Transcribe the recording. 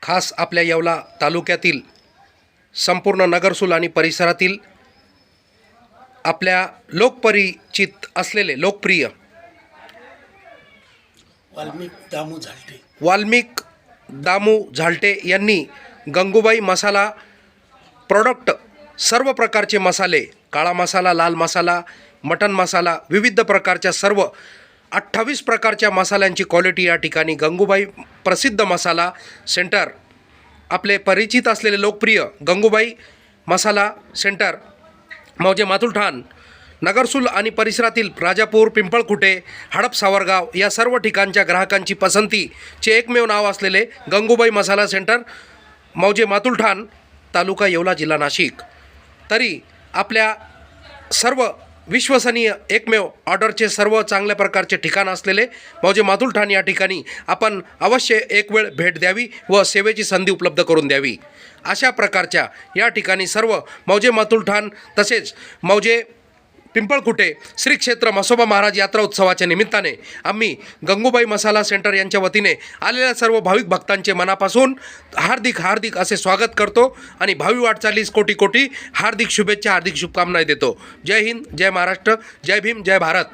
खास आपल्या येवला तालुक्यातील संपूर्ण नगरसूल आणि परिसरातील आपल्या लोकपरिचित असलेले लोकप्रिय वाल्मिक दामू झालटे यांनी गंगूबाई मसाला प्रोडक्ट सर्व प्रकारचे मसाले, काळा मसाला, लाल मसाला, मटन मसाला, विविध प्रकारच्या सर्व 28 प्रकारच्या मसाल्यांची क्वालिटी या ठिकाणी गंगूबाई प्रसिद्ध मसाला सेंटर, आपले परिचित असलेले लोकप्रिय गंगूबाई मसाला सेंटर मौजे मातुलठाण, नगरसूल आणि परिसरातील राजापूर, पिंपळखुटे, हडप, सावरगाव या सर्व ठिकाणच्या ग्राहकांची पसंतीचे एकमेव नाव असलेले गंगूबाई मसाला सेंटर मौजे मातुलठाण, तालुका येवला, जिल्हा नाशिक. तरी आपल्या सर्व विश्वसनीय एकमेव ऑर्डरचे सर्व चांगल्या प्रकारचे ठिकाण असलेले मौजे मातुलठाण या ठिकाणी आपण अवश्य एक वेळ भेट द्यावी व सेवेची संधी उपलब्ध करून द्यावी. अशा प्रकारच्या या ठिकाणी सर्व मौजे मातुलठाण तसेच मौजे पिंपळखुटे श्री क्षेत्र म्हसोबा महाराज यात्रा उत्सवाच्या निमित्ताने आम्ही गंगूबाई मसाला सेंटर यांच्या वतीने आलेल्या सर्व भाविक भक्तांचे मनापासून हार्दिक असे स्वागत करतो आणि भावी वाटचालीस कोटी हार्दिक शुभेच्छा, हार्दिक शुभकामना देतो. जय हिंद, जय महाराष्ट्र, जय भीम, जय भारत.